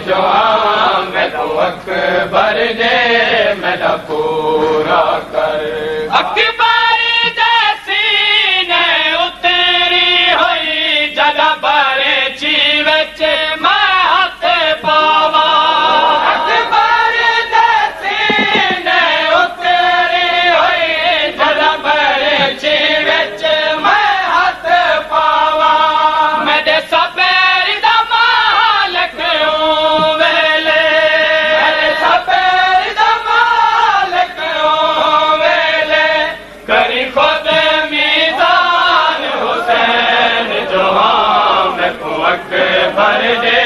जो मैं तो अकबर दे मेरा पूरा कर अकबर जैसी ने उतरी हुई जदा बरे चीवच मैं हाथ पावा अकबर जैसी ने उतरी हुई जदा बरे चीवच मैं हाथ पावा मेरे सपेर दा मालक हूं वेले मेरे सपेर दा मालक हूं वेले करी खुद मीज़ान हुसैन जो मैं को अकबर दे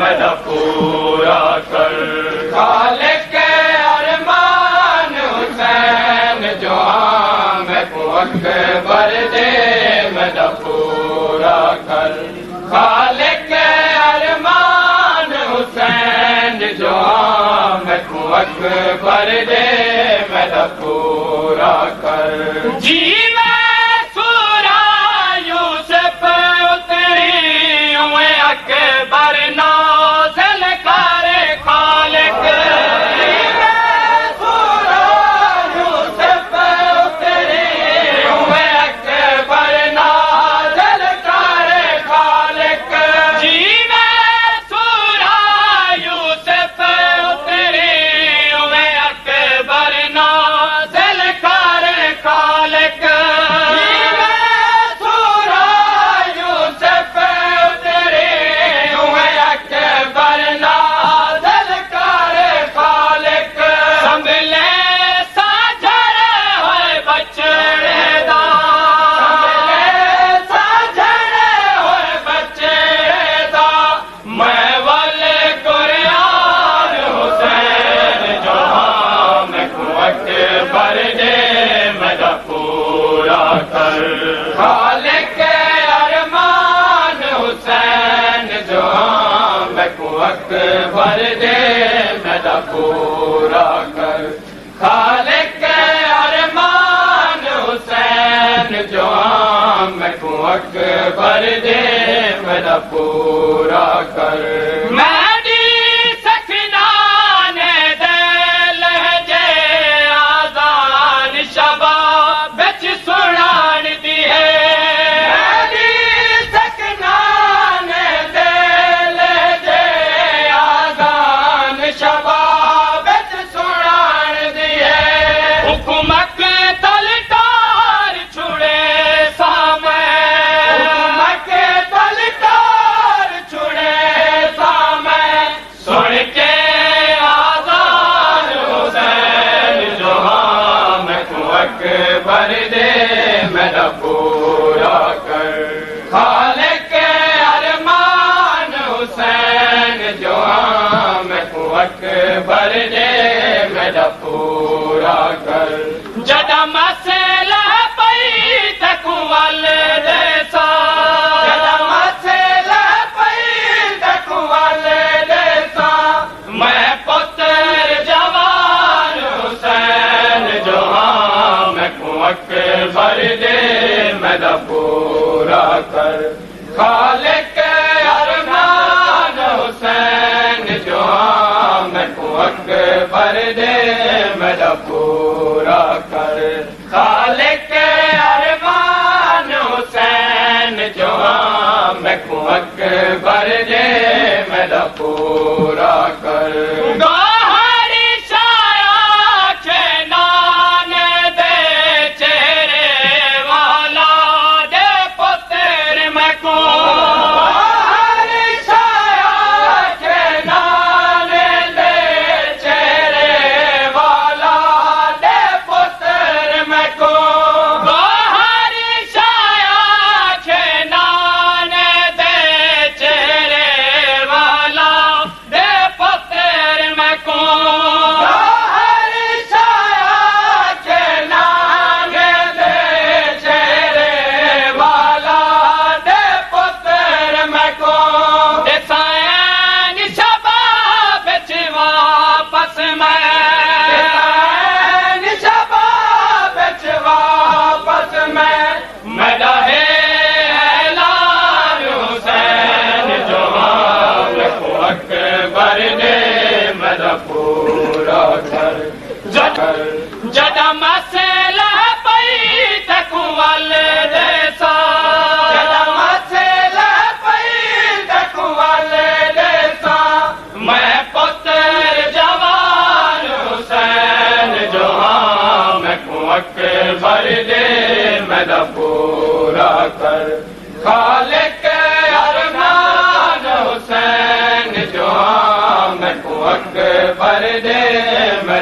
मेरा पूरा कर खालिक अरमान हुसैन जो मैं को अकबर दे मेरा पूरा कर खालिक अरमान हुसैन जो मैं को अकबर दे मेरा पूरा कर जी मैं सूरा यूसुफ उतरी हुए अकबर नाज़िल करे खालिक जी मैं सूरा यूसुफ उतरी हुए अकबर नाज़िल करे खालिक जी मैं सूरा यूसुफ उतरी हुए अकबर नाज़िल करे खालिक जी मैं सूरा यूसुफ उतरी हुए अकबर नाज़िल करे खालिक संभले साझड़े होए बछड़े दा संभले साझड़े होए बछड़े दा मैं वाले कुरान हुसैन जो मैं को अकबर दे मेरा पूरा कर खालिक अरमान हुसैन जो मैं को अकबर दे मेरा पूरा कर खालिक अरमान हुसैन जो मैं को अकबर दे मेरा पूरा कर मैडी सखना ने दे लहजे आजान शबाब बिच सुनान दी है मैडी सखना ने दे लहजे आजान शबाब बिच सुनान दी है हुकूमत तलटार छुड़े सामे हुकूमत तलटार छुड़े सामे सुन के आजान हुसैन जो मैं को अकबर दे मेरा पूरा कर खालिक अरमान हुसैन जो मैं को अकबर दे मेरा पूरा कर जदा मसला पई तकवल देसा जदा मसला पई तकवल देसा मैं पुत्र जवान हुसैन जो मैं को अकबर दे मेरा पूरा कर खालिक अरमान हुसैन जो मैं को अकबर दे मेरा पूरा कर खालिक अरमान हुसैन जो मैं को अकबर दे मेरा पूरा कर गाहरी शाया के नान दे चेहरे वाला दे पुत्र मैं को गाहरी शाया के नान दे चेहरे वाला दे पुत्र मैं को गाहरी शाया के नान दे चेहरे वाला दे पुत्र मैं को गाहरी शाया के नान दे चेहरे वाला दे पुत्र अकबर दे मैदा पूरा कर